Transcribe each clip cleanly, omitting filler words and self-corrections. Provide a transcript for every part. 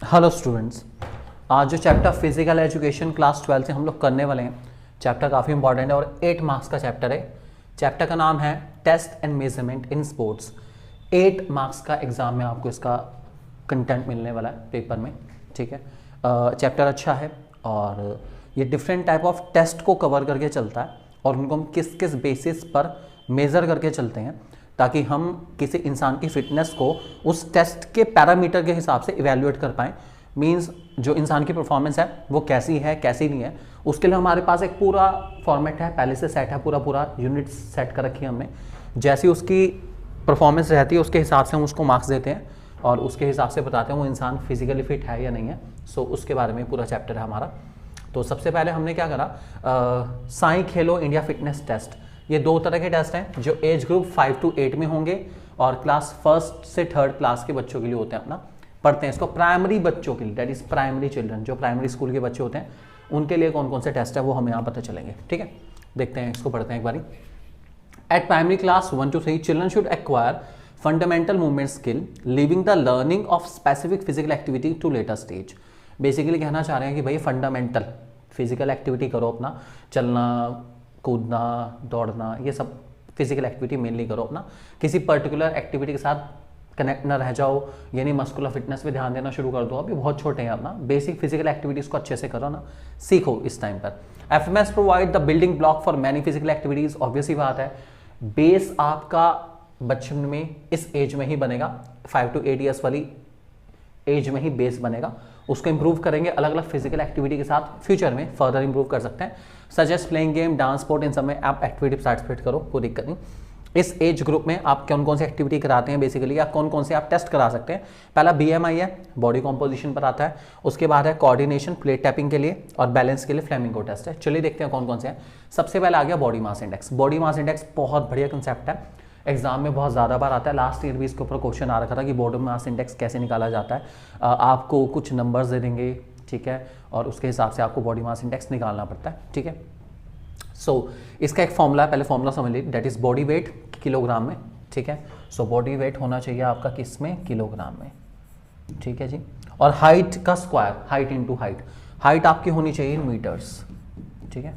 Hello students, आज जो chapter physical education class 12 से हम लोग करने वाले हैं, चैप्टर काफ़ी इंपॉर्टेंट है और 8 मार्क्स का चैप्टर है। चैप्टर का नाम है test and measurement in sports. 8 marks का एग्जाम में आपको इसका कंटेंट मिलने वाला है पेपर में। ठीक है, चैप्टर अच्छा है और ये डिफरेंट टाइप ऑफ टेस्ट को कवर करके चलता है और उनको हम किस किस बेसिस पर मेज़र करके चलते हैं ताकि हम किसी इंसान की फिटनेस को उस टेस्ट के पैरामीटर के हिसाब से इवेल्युएट कर पाएँ। मींस जो इंसान की परफॉर्मेंस है वो कैसी है कैसी नहीं है, उसके लिए हमारे पास एक पूरा फॉर्मेट है, पहले से सेट है, पूरा यूनिट सेट कर रखी है हमने। जैसी उसकी परफॉर्मेंस रहती है उसके हिसाब से हम उसको मार्क्स देते हैं और उसके हिसाब से बताते हैं वो इंसान फिजिकली फिट है या नहीं है। सो उसके बारे में पूरा चैप्टर है हमारा। तो सबसे पहले हमने क्या करा, साई खेलो इंडिया फिटनेस टेस्ट। ये 2 तरह के टेस्ट हैं जो एज ग्रुप 5 to 8 में होंगे और क्लास 1st से 3rd क्लास के बच्चों के लिए होते हैं। अपना पढ़ते हैं इसको प्राइमरी बच्चों के लिए, दैट इज प्राइमरी चिल्ड्रन, जो प्राइमरी स्कूल के बच्चे होते हैं उनके लिए कौन कौन से टेस्ट है वो हमें यहाँ पता चलेंगे। ठीक है, देखते हैं, इसको पढ़ते हैं एक बारी। At primary class 1 to 3 children should acquire fundamental movement skill living the learning of specific physical activity to later stage. Basically कहना चाह रहे हैं कि भाई फंडामेंटल फिजिकल एक्टिविटी करो, अपना चलना कूदना दौड़ना ये सब फिजिकल एक्टिविटी मेनली करो, अपना किसी पर्टिकुलर एक्टिविटी के साथ कनेक्ट ना रह जाओ, यानी मस्कुलर फिटनेस पे ध्यान देना शुरू कर दो। अभी बहुत छोटे हैं, अपना बेसिक फिजिकल एक्टिविटीज़ को अच्छे से करो ना, सीखो इस टाइम पर। FMS provide the building block for many physical activities. Obvious ही बात है, बेस आपका बचपन में इस एज में ही बनेगा, 5 to 8 ईयर्स वाली एज में ही बेस बनेगा। उसको इंप्रूव करेंगे अलग अलग फिजिकल एक्टिविटी के साथ, फ्यूचर में फर्दर इंप्रूव कर सकते हैं। Suggest playing game, dance, sport, इन सब में आप एक्टिविटी पार्टिसिपेट करो, कोई दिक्कत नहीं। इस एज ग्रुप में आप कौन कौन सी एक्टिविटी कराते हैं बेसिकली, या कौन कौन से आप टेस्ट करा सकते हैं। पहला BMI है, बॉडी कॉम्पोजिशन पर आता है। उसके बाद है कोऑर्डिनेशन, प्लेट टैपिंग के लिए, और बैलेंस के लिए फ्लेमिंगो टेस्ट है। चलिए देखते हैं कौन कौन से हैं। सबसे पहले आ गया body mass index. Body mass index बहुत बढ़िया कंसेप्ट है, एग्जाम में बहुत ज़्यादा बार आता है। लास्ट ईयर भी इसके ऊपर क्वेश्चन आ रखा था कि बॉडी मास इंडेक्स कैसे निकाला जाता है। आपको कुछ नंबर्स दे देंगे, ठीक है, और उसके हिसाब से आपको बॉडी मास इंडेक्स निकालना पड़ता है। ठीक है, सो इसका एक फॉर्मूला है, पहले फॉर्मूला समझ लीजिए, that is body weight kilogram में। ठीक है, सो बॉडी वेट होना चाहिए आपका किस में, किलोग्राम में। ठीक है जी, और हाइट का square, height into height, height आपकी होनी चाहिए मीटर्स। ठीक है,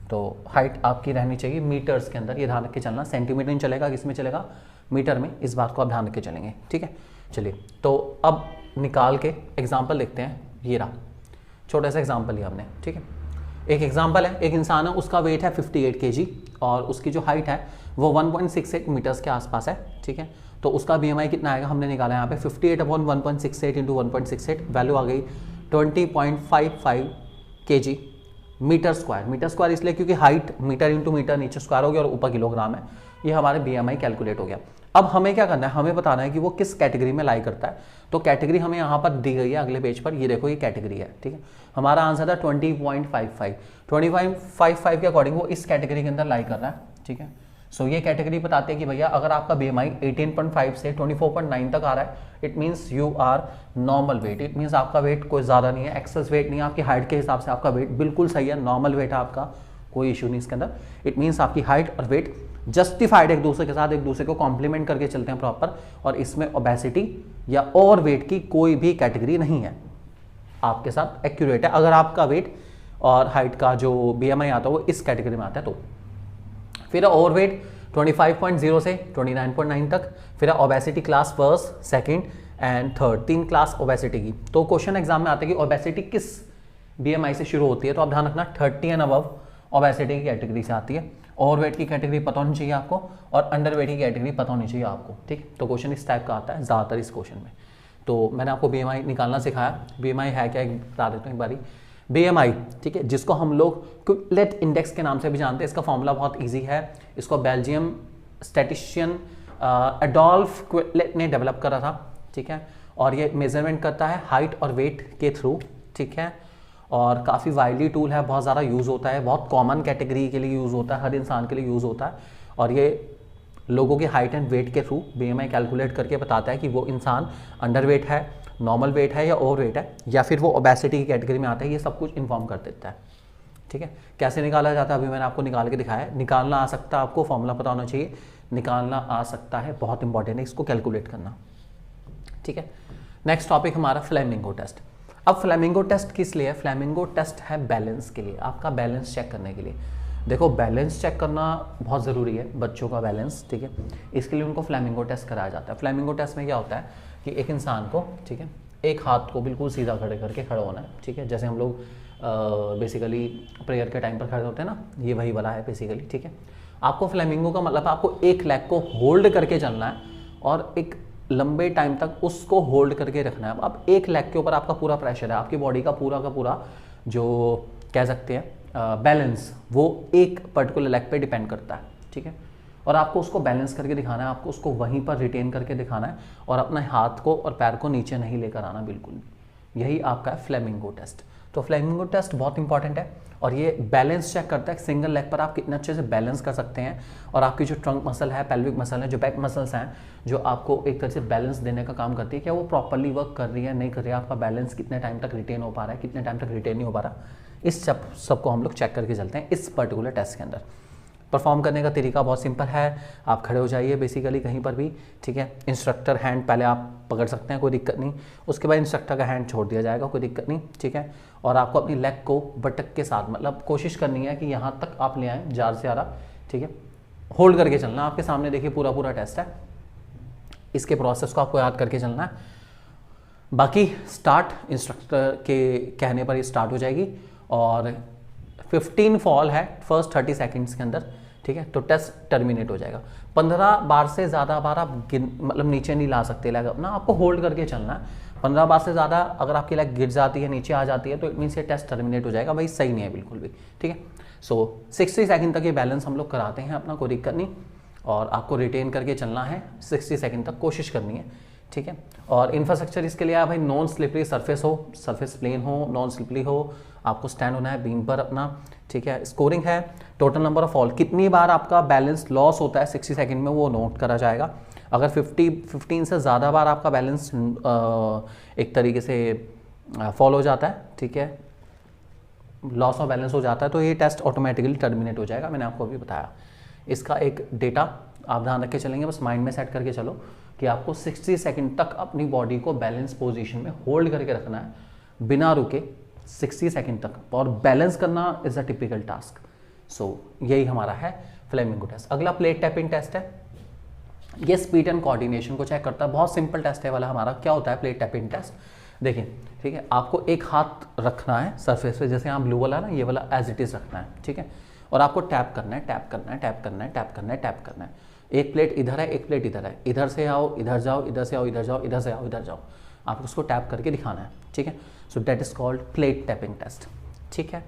तो हाइट आपकी रहनी चाहिए मीटर्स के अंदर, ये ध्यान रख के चलना। सेंटीमीटर नहीं चलेगा, किस में चलेगा, मीटर में। इस बात को आप ध्यान रख के चलेंगे। ठीक है, चलिए तो अब निकाल के एग्जाम्पल लिखते हैं। ये रहा छोटा सा एग्जाम्पल लिया हमने। ठीक है, एक एग्जाम्पल है, एक इंसान है, उसका वेट है 58 kg और उसकी जो हाइट है वो 1.68 मीटर्स के आसपास है। ठीक है, तो उसका BMI कितना आएगा, हमने निकाला यहाँ पे 58/1.68 इंटू 1.68, वैल्यू आ गई 20.55 kg metre square. Metre square इसलिए क्योंकि हाइट मीटर इंटू मीटर नीचे स्क्वायर हो गया और ऊपर किलोग्राम है। ये हमारे BMI कैलकुलेट हो गया। अब हमें क्या करना है, हमें बताना है कि वो किस कैटेगरी में लाई करता है। तो कैटेगरी हमें यहाँ पर दी गई है अगले पेज पर, ये देखो ये कैटेगरी है। ठीक है, हमारा आंसर था 20.55 के अकॉर्डिंग वो इस कैटेगरी के अंदर लाई कर रहा है। ठीक है, सो ये कैटेगरी बताते हैं कि भैया अगर आपका BMI 18.5 से 24.9 तक आ रहा है, it means you are normal weight. It means आपका वेट कोई ज़्यादा नहीं है, एक्सेस वेट नहीं है, आपकी हाइट के हिसाब से आपका वेट बिल्कुल सही है, नॉर्मल वेट है आपका, कोई इशू नहीं इसके अंदर। इट मीन्स आपकी हाइट और वेट जस्टिफाइड, एक दूसरे के साथ एक दूसरे को कॉम्प्लीमेंट करके चलते हैं प्रॉपर, और इसमें ओबेसिटी या ओवर वेट की कोई भी कैटेगरी नहीं है, आपके साथ एक्यूरेट है। अगर आपका वेट और हाइट का जो BMI आता है वो इस कैटेगरी में आता है तो। फिर ओवर वेट 25.0 से 29.9 तक, फिर obesity class 1st, 2nd and 3rd, 3 class obesity की। तो क्वेश्चन एग्जाम में आता है कि ओबेसिटी किस BMI से शुरू होती है, तो आप ध्यान रखना 30 एंड अबव ओबेसिटी की कैटेगरी से आती है। ओवर वेट की कैटेगरी पता होनी चाहिए आपको और अंडर वेट की कैटेगरी पता होनी चाहिए आपको। ठीक, तो क्वेश्चन इस टाइप का आता है ज़्यादातर इस क्वेश्चन में। तो मैंने आपको BMI निकालना सिखाया। BMI है क्या, बता देता हूँ एक बारी। BMI, ठीक है, जिसको हम लोग क्विकलेट इंडेक्स के नाम से भी जानते हैं, इसका फॉर्मूला बहुत इजी है। इसको बेल्जियम स्टैटिस्टिशियन एडोल्फ क्विकलेट ने डेवलप करा था। ठीक है, और ये मेजरमेंट करता है हाइट और वेट के थ्रू। ठीक है, और काफ़ी वाइडली टूल है, बहुत ज़्यादा यूज़ होता है, बहुत कॉमन कैटेगरी के लिए यूज़ होता है, हर इंसान के लिए यूज़ होता है। और ये लोगों के हाइट एंड वेट के थ्रू BMI कैलकुलेट करके बताता है कि वो इंसान अंडर वेट है, नॉर्मल वेट है या ओवर वेट है, या फिर वो ओबेसिटी की कैटेगरी में आता है। ये सब कुछ इन्फॉर्म कर देता है। ठीक है, कैसे निकाला जाता है अभी मैंने आपको निकाल के दिखाया है। निकालना आ सकता है, आपको फॉर्मूला पता होना चाहिए, निकालना आ सकता है, बहुत इंपॉर्टेंट है इसको कैलकुलेट करना। ठीक है, नेक्स्ट टॉपिक हमारा फ्लेमिंगो टेस्ट। अब फ्लेमिंगो टेस्ट किस लिए है? फ्लेमिंगो टेस्ट है बैलेंस के लिए, आपका बैलेंस चेक करने के लिए। देखो बैलेंस चेक करना बहुत ज़रूरी है, बच्चों का बैलेंस, ठीक है, इसके लिए उनको फ्लेमिंगो टेस्ट कराया जाता है। फ्लेमिंगो टेस्ट में क्या होता है कि एक इंसान को, ठीक है, एक हाथ को बिल्कुल सीधा खड़े करके खड़ा होना है, ठीक है, जैसे हम लोग बेसिकली प्रेयर के टाइम पर खड़े होते हैं ना, ये वही वाला है बेसिकली, ठीक है। आपको फ्लेमिंगो का मतलब आपको एक लेग को होल्ड करके चलना है और एक लंबे टाइम तक उसको होल्ड करके रखना है। अब एक लेग के ऊपर आपका पूरा प्रेशर है, आपकी बॉडी का पूरा जो कह सकते हैं बैलेंस, वो एक पर्टिकुलर लेग पे डिपेंड करता है, ठीक है, और आपको उसको बैलेंस करके दिखाना है, आपको उसको वहीं पर रिटेन करके दिखाना है और अपने हाथ को और पैर को नीचे नहीं लेकर आना बिल्कुल भी। यही आपका है फ्लेमिंगो टेस्ट। तो फ्लेमिंगो टेस्ट बहुत इंपॉर्टेंट है और ये बैलेंस चेक करता है सिंगल लेग पर आप कितने अच्छे से बैलेंस कर सकते हैं और आपकी जो ट्रंक मसल है, पेल्विक मसल है, जो बैक मसल्स हैं, जो आपको एक तरह से बैलेंस देने का काम करती है, क्या वो प्रॉपरली वर्क कर रही है, नहीं कर रही है, आपका बैलेंस कितने टाइम तक रिटेन हो पा रहा है, कितने टाइम तक रिटेन नहीं हो पा रहा, इस सबको हम लोग चेक करके चलते हैं इस पर्टिकुलर टेस्ट के अंदर। परफॉर्म करने का तरीका बहुत सिंपल है, आप खड़े हो जाइए बेसिकली कहीं पर भी, ठीक है, इंस्ट्रक्टर हैंड पहले आप पकड़ सकते हैं, कोई दिक्कत नहीं, उसके बाद इंस्ट्रक्टर का हैंड छोड़ दिया जाएगा, कोई दिक्कत नहीं, ठीक है, और आपको अपनी लेग को बटक के साथ, मतलब कोशिश करनी है कि यहाँ तक आप ले आएँ, ज़्यादा से ज़्यादा, ठीक है, होल्ड करके चलना। आपके सामने देखिए पूरा टेस्ट है, इसके प्रोसेस को आपको याद करके चलना है। बाकी स्टार्ट इंस्ट्रक्टर के कहने पर ये स्टार्ट हो जाएगी और 15 फॉल है फर्स्ट 30 सेकंड्स के अंदर, ठीक है, तो टेस्ट टर्मिनेट हो जाएगा। 15 बार से ज़्यादा बार आप मतलब नीचे नहीं ला सकते लेग अपना, आपको होल्ड करके चलना है। 15 बार से ज़्यादा अगर आपकी लेग गिर जाती है, नीचे आ जाती है, तो इट मीन्स ये टेस्ट टर्मिनेट हो जाएगा, भाई सही नहीं है बिल्कुल भी, ठीक है। सो 60 सेकंड तक ये बैलेंस हम लोग कराते हैं अपना, कोई दिक्कत नहीं, और आपको रिटेन करके चलना है 60 सेकंड तक, कोशिश करनी है, ठीक है। और इंफ्रास्ट्रक्चर इसके लिए भाई नॉन स्लिपरी सरफेस हो, सरफेस प्लेन हो, नॉन स्लिपरी हो, आपको स्टैंड होना है बीम पर अपना, ठीक है। स्कोरिंग है टोटल नंबर ऑफ फॉल, कितनी बार आपका बैलेंस लॉस होता है 60 सेकंड में, वो नोट करा जाएगा। अगर 15 से ज़्यादा बार आपका बैलेंस एक तरीके से फॉल हो जाता है, ठीक है, लॉस ऑफ बैलेंस हो जाता है, तो ये टेस्ट ऑटोमेटिकली टर्मिनेट हो जाएगा। मैंने आपको अभी बताया इसका एक डेटा आप ध्यान रख के चलेंगे, बस माइंड में सेट करके चलो कि आपको 60 सेकंड तक अपनी बॉडी को बैलेंस पोजीशन में होल्ड करके रखना है बिना रुके 60 सेकंड तक, और बैलेंस करना इज अ टिपिकल टास्क। सो यही हमारा है फ्लेमिंगो टेस्ट। अगला प्लेट टैपिंग टेस्ट है, ये स्पीड एंड कोऑर्डिनेशन को चेक करता है, बहुत सिंपल टेस्ट है वाला हमारा। क्या होता है प्लेट टैपिंग टेस्ट? देखिए, ठीक है, आपको एक हाथ रखना है सरफेस पे, जैसे यहाँ ब्लू वाला ना, ये वाला एज इट इज रखना है, ठीक है, और आपको टैप करना है, टैप करना है, टैप करना है, टैप करना है, टैप करना है। एक प्लेट इधर है, एक प्लेट इधर है, इधर से आओ, इधर जाओ, इधर से आओ, इधर जाओ, इधर से आओ, इधर जाओ, आपको उसको टैप करके दिखाना है, ठीक है। So that is called plate tapping test, ठीक है।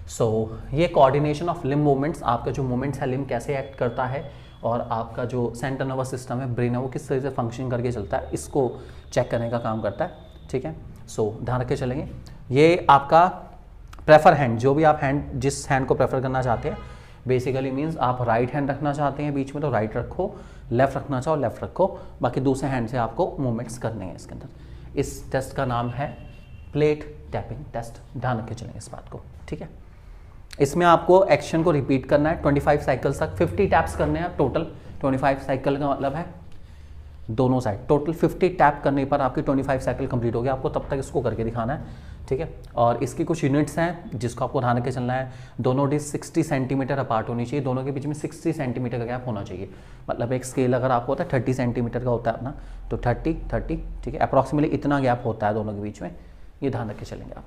सो ये कोऑर्डिनेशन ऑफ लिम्ब मूवमेंट्स, आपका जो मूवमेंट्स है लिम्ब कैसे एक्ट करता है, और आपका जो सेंट्रल नर्वस सिस्टम है, ब्रेन है, वो किस तरह से फंक्शन करके चलता है, इसको चेक करने का काम करता है, ठीक है। सो ध्यान रख के चलेंगे। ये आपका प्रेफर हैंड, जो भी आप हैंड, जिस हैंड को प्रेफर करना चाहते हैं, बेसिकली मीन्स आप राइट हैंड रखना चाहते हैं बीच में तो राइट रखो, लेफ्ट रखना चाहो लेफ्ट रखो, बाकी दूसरे हैंड से आपको मूवमेंट्स करने हैं इसके अंदर। इस टेस्ट का नाम है प्लेट टैपिंग टेस्ट, ध्यान रख के चलेंगे इस बात को, ठीक है। इसमें आपको एक्शन को रिपीट करना है 25 साइकिल्स तक, 50 टैप्स करने हैं टोटल। 25 साइकिल का मतलब है दोनों साइड, टोटल 50 टैप करने पर आपकी 25 साइकिल कंप्लीट हो गया, आपको तब तक इसको करके दिखाना है, ठीक है। और इसकी कुछ यूनिट्स हैं जिसको आपको ध्यान रख के चलना है। दोनों डिस्क 60 सेंटीमीटर अपार्ट होनी चाहिए, दोनों के बीच में 60 सेंटीमीटर का गैप होना चाहिए। मतलब एक स्केल अगर आपको होता है 30 सेंटीमीटर का होता है अपना, तो 30, ठीक है, अप्रॉक्सीमेटली इतना गैप होता है दोनों के बीच में, ये ध्यान रख के चलेंगे आप,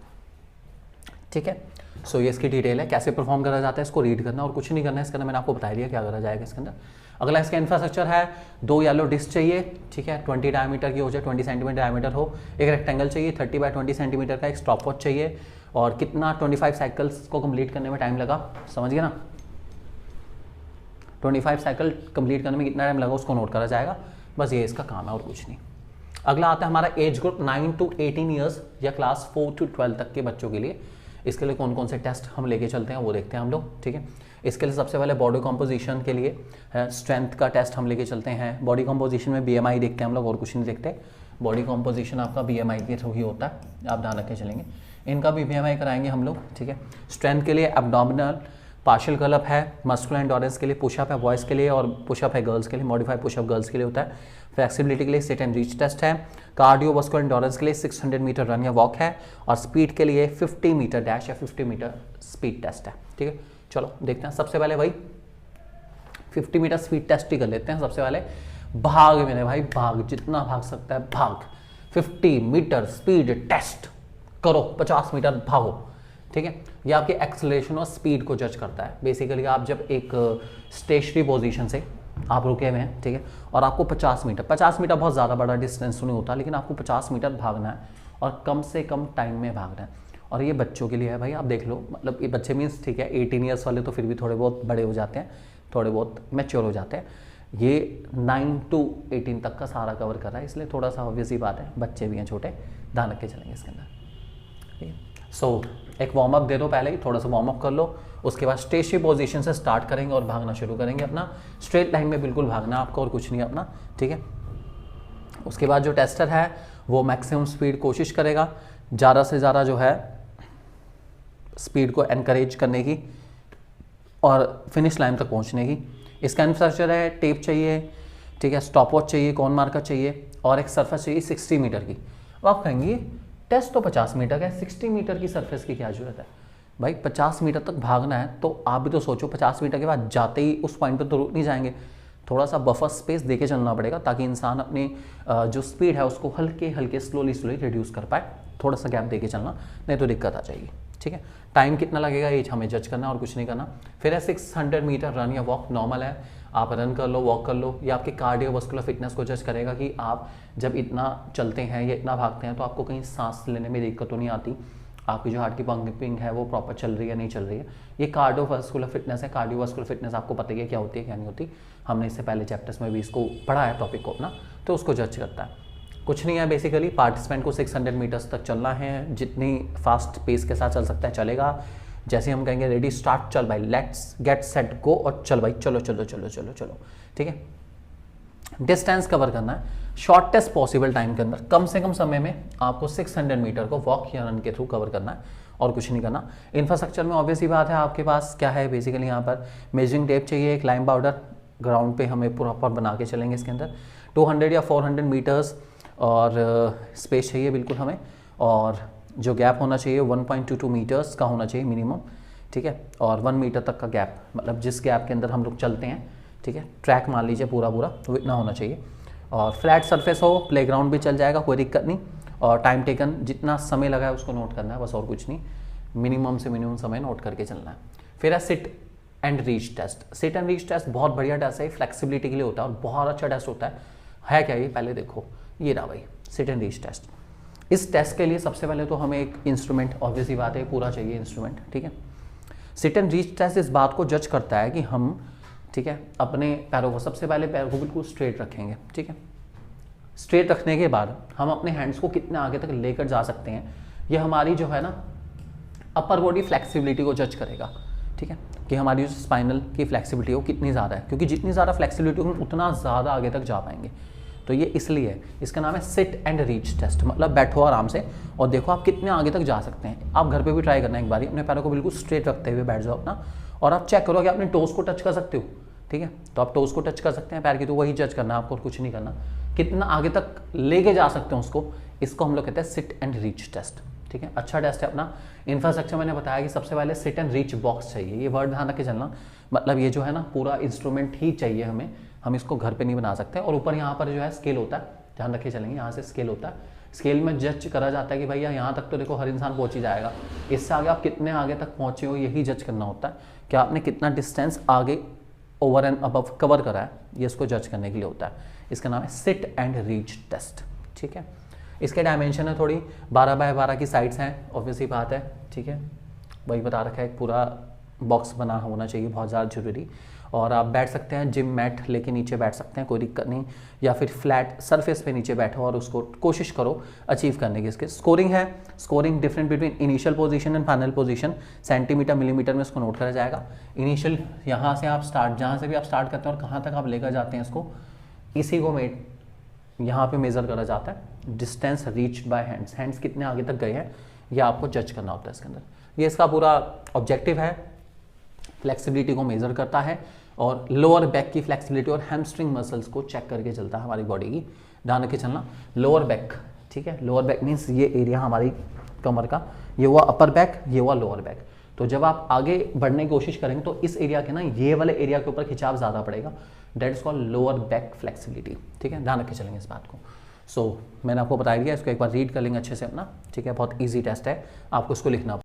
ठीक है। सो ये इसकी डिटेल है, कैसे परफॉर्म करा जाता है, इसको रीड करना और कुछ नहीं करना है इसके अंदर, मैंने आपको बता दिया क्या करा जाएगा इसके अंदर। अगला इसका इंफ्रास्ट्रक्चर है, 2 येलो डिस्क चाहिए, ठीक है, 20 डायमीटर की हो जाए, 20 सेंटीमीटर डायमीटर हो, एक रेक्टेंगल चाहिए 30 बाय 20 सेंटीमीटर का, एक स्टॉप वॉच चाहिए, और कितना 25 साइकिल्स को कंप्लीट करने में टाइम लगा, समझ गया ना, 25 साइकिल कंप्लीट करने में कितना टाइम लगा उसको नोट करा जाएगा, बस ये इसका काम है और कुछ नहीं। अगला आता है हमारा एज ग्रुप 9 to 18 ईयर्स या क्लास 4 to 12 तक के बच्चों के लिए। इसके लिए कौन कौन से टेस्ट हम लेके चलते हैं वो देखते हैं हम लोग, ठीक है। इसके लिए सबसे पहले बॉडी कॉम्पोजिशन के लिए स्ट्रेंथ का टेस्ट हम लेके चलते हैं। बॉडी कॉम्पोजिशन में BMI देखते हैं हम लोग और कुछ नहीं देखते, बॉडी कॉम्पोजिशन आपका BMI के थ्रू ही होता है, आप ध्यान रख के चलेंगे। इनका भी BMI कराएंगे हम लोग, ठीक है। स्ट्रेंथ के लिए एब्डोमिनल, पार्शियल कर्ल अप है मस्कुलर एंडोरेंस के लिए, पुशअप है बॉयज़ के लिए और पुशअप है गर्ल्स के लिए, मॉडिफाइड पुशअप गर्ल्स के लिए होता है। फ्लेक्सिबिलिटी के लिए सिट एंड रीच टेस्ट है। कार्डियोवास्कुलर एंडोरेंस के लिए 600 मीटर रन या वॉक है, और स्पीड के लिए 50 मीटर डैश या 50 मीटर स्पीड टेस्ट है। ठीक है, चलो देखते हैं। सबसे पहले भाई 50 मीटर स्पीड टेस्ट ही कर लेते हैं। सबसे पहले भाग मेरे भाई, भाग, जितना भाग सकता है भाग। 50 मीटर स्पीड टेस्ट करो, 50 मीटर भागो। ठीक है, ये आपके एक्सेलरेशन और स्पीड को जज करता है। बेसिकली आप जब एक स्टेशनरी पोजीशन से आप रुके हुए हैं, ठीक है, और आपको 50 मीटर बहुत ज़्यादा बड़ा डिस्टेंस नहीं होता, लेकिन आपको 50 मीटर भागना है और कम से कम टाइम में भागना है। और ये बच्चों के लिए है भाई, आप देख लो, मतलब ये बच्चे मीन्स ठीक है 18 ईयर्स वाले तो फिर भी थोड़े बहुत बड़े हो जाते हैं, थोड़े बहुत मैच्योर हो जाते हैं। ये 9 to 18 तक का सारा कवर कर रहा है, इसलिए थोड़ा सा ऑब्वियस ही बात है, बच्चे भी हैं छोटे, ध्यान रख के चलेंगे इसके अंदर। ठीक है, सो एक वार्म अप दे दो पहले ही, थोड़ा सा वार्म अप कर लो, उसके बाद स्टेशनरी पोजीशन से स्टार्ट करेंगे और भागना शुरू करेंगे अपना। स्ट्रेट लाइन में बिल्कुल भागना आपको और कुछ नहीं अपना। ठीक है, उसके बाद जो टेस्टर है वो मैक्सिमम स्पीड कोशिश करेगा, ज़्यादा से ज़्यादा जो है स्पीड को एनकरेज करने की और फिनिश लाइन तक पहुंचने की। इसका इंफ्रास्ट्रक्चर है, टेप चाहिए, ठीक है, स्टॉप वॉच चाहिए, कॉन मार्कर चाहिए और एक सरफेस चाहिए 60 मीटर की। अब आप कहेंगे टेस्ट तो 50 मीटर का है, 60 मीटर की सरफेस की क्या जरूरत है? भाई 50 मीटर तक भागना है तो आप भी तो सोचो, 50 मीटर के बाद जाते ही उस पॉइंट पर तो रुक नहीं जाएंगे, थोड़ा सा बफर स्पेस देके चलना पड़ेगा ताकि इंसान अपनी जो स्पीड है उसको हल्के हल्के स्लोली रिड्यूस कर पाए। थोड़ा सा गैप देके चलना, नहीं तो दिक्कत आ जाएगी। ठीक है, टाइम कितना लगेगा ये हमें जज करना और कुछ नहीं करना। फिर है 600 मीटर रन या वॉक, नॉर्मल है, आप रन कर लो, वॉक कर लो। ये आपके कार्डियोवास्कुलर फिटनेस को जज करेगा कि आप जब इतना चलते हैं या इतना भागते हैं तो आपको कहीं सांस लेने में दिक्कत तो नहीं आती, आपकी जो हार्ट की पंपिंग है वो प्रॉपर चल रही है नहीं चल रही है। ये कार्डियोवास्कुलर फिटनेस है। कार्डियोवास्कुलर फिटनेस आपको पता ही है क्या होती है क्या नहीं होती, हमने इससे पहले चैप्टर्स में भी इसको पढ़ा है टॉपिक को अपना, तो उसको जज करता है। कुछ नहीं है, बेसिकली पार्टिसिपेंट को 600 मीटर्स तक चलना है, जितनी फास्ट पेस के साथ चल सकता है चलेगा। जैसे हम कहेंगे रेडी स्टार्ट, चल भाई, लेट्स गेट सेट गो, और चल भाई, चलो चलो चलो चलो चलो। ठीक है, डिस्टेंस कवर करना है शॉर्टेस्ट पॉसिबल टाइम के अंदर, कम से कम समय में आपको 600 मीटर को वॉक या रन के थ्रू कवर करना है और कुछ नहीं करना। इंफ्रास्ट्रक्चर में ऑब्वियस ही बात है, आपके पास क्या है बेसिकली यहाँ पर मेजरिंग टेप चाहिए, क्लाइंब पाउडर, ग्राउंड पे हमें प्रॉपर बना के चलेंगे इसके अंदर, 200 या 400 मीटर्स और स्पेस चाहिए बिल्कुल हमें, और जो गैप होना चाहिए 1.22 मीटर्स का होना चाहिए मिनिमम। ठीक है, और 1 मीटर तक का गैप, मतलब जिस गैप के अंदर हम लोग चलते हैं, ठीक है, ट्रैक मान लीजिए पूरा तो इतना होना चाहिए। और फ्लैट सरफेस हो, प्लेग्राउंड भी चल जाएगा, कोई दिक्कत नहीं। और टाइम टेकन, जितना समय लगा है उसको नोट करना है बस, और कुछ नहीं, मिनिमम से मिनिमम समय नोट करके चलना है। फिर है sit and reach test. Sit and reach test बहुत बढ़िया टेस्ट है, फ्लेक्सिबिलिटी के लिए होता है और बहुत अच्छा टेस्ट होता है क्या ये पहले देखो, ये रहा भाई सिट एंड रीच टेस्ट। इस टेस्ट के लिए सबसे पहले तो हमें एक इंस्ट्रूमेंट, ऑब्वियस ही बात है, पूरा चाहिए इंस्ट्रूमेंट। ठीक है, सिट एंड रीच टेस्ट इस बात को जज करता है कि हम, ठीक है, अपने पैरों को, सबसे पहले पैरों को बिल्कुल स्ट्रेट रखेंगे। ठीक है, स्ट्रेट रखने के बाद हम अपने हैंड्स को कितने आगे तक लेकर जा सकते हैं, ये हमारी जो है ना अपर बॉडी फ्लेक्सिबिलिटी को जज करेगा। ठीक है, कि हमारी जो स्पाइनल की फ्लेक्सिबिलिटी हो कितनी ज़्यादा है, क्योंकि जितनी ज़्यादा फ्लेक्सिबिलिटी होगी उतना ज़्यादा आगे तक जा पाएंगे। तो ये इसलिए इसका नाम है सिट एंड रीच टेस्ट, मतलब बैठो आराम से और देखो आप कितने आगे तक जा सकते हैं। आप घर पे भी ट्राई करना एक बारी, अपने पैरों को बिल्कुल स्ट्रेट रखते हुए बैठ जाओ अपना, और आप चेक करो कि अपने टोस को टच कर सकते हो। ठीक है, तो आप टोस को टच कर सकते हैं पैर की, तो वही जज करना है आपको, कुछ नहीं करना, कितना आगे तक लेके जा सकते हैं उसको, इसको हम लोग कहते हैं सिट एंड रीच टेस्ट। ठीक है, अच्छा टेस्ट है अपना। इंफ्रास्ट्रक्चर मैंने बताया कि सबसे पहले सिट एंड रीच बॉक्स चाहिए, ये वर्ड ध्यान रख के चलना, मतलब ये जो है ना पूरा इंस्ट्रूमेंट ही चाहिए हमें, हम इसको घर पे नहीं बना सकते। और ऊपर यहाँ पर जो है स्केल होता है, ध्यान रखे चलेंगे, यहाँ से स्केल होता है, स्केल में जज करा जाता है कि भैया यहाँ तक तो देखो हर इंसान पहुँच ही जाएगा, इससे आगे आप कितने आगे तक पहुँचे हो यही जज करना होता है, कि आपने कितना डिस्टेंस आगे ओवर एंड अबव कवर करा है, ये इसको जज करने के लिए होता है। इसका नाम है सिट एंड रीच टेस्ट। ठीक है, इसके डायमेंशन है थोड़ी 12x12 की साइड्स हैं, ऑब्वियसली बात है। ठीक है, वही बता रखा है, एक पूरा बॉक्स बना होना चाहिए, बहुत ज़्यादा जरूरी। और आप बैठ सकते हैं जिम मैट लेके नीचे बैठ सकते हैं, कोई दिक्कत नहीं, या फिर फ्लैट सरफेस पे नीचे बैठो और उसको कोशिश करो अचीव करने की। इसके स्कोरिंग है, scoring different between initial position and final position, centimetre millimetre में इसको नोट करा जाएगा। इनिशियल यहाँ से आप स्टार्ट, जहाँ से भी आप स्टार्ट करते हैं और कहाँ तक आप लेकर जाते हैं इसको, इसी को यहाँ पे मेज़र करा जाता है। Distance reached by hands, hands कितने आगे तक गए हैं ये आपको जज करना होता है इसके अंदर। ये इसका पूरा ऑब्जेक्टिव है। फ्लेक्सिबिलिटी को मेजर करता है और लोअर बैक की फ्लेक्सिबिलिटी और हैमस्ट्रिंग मसल्स को चेक करके चलता है हमारी बॉडी की। ध्यान रख के चलना, लोअर बैक, ठीक है, लोअर बैक मीन्स ये एरिया हमारी कमर का, ये हुआ अपर बैक, ये हुआ लोअर बैक। तो जब आप आगे बढ़ने की कोशिश करेंगे तो इस एरिया के ना, ये वाले एरिया के ऊपर खिंचाव ज़्यादा पड़ेगा, that is called lower back flexibility, ठीक है, ध्यान रख के चलेंगे इस बात को। सो मैंने आपको बता दिया, इसको एक बार रीड कर लेंगे अच्छे से अपना, ठीक है, बहुत ईजी टेस्ट है, आपको इसको लिखना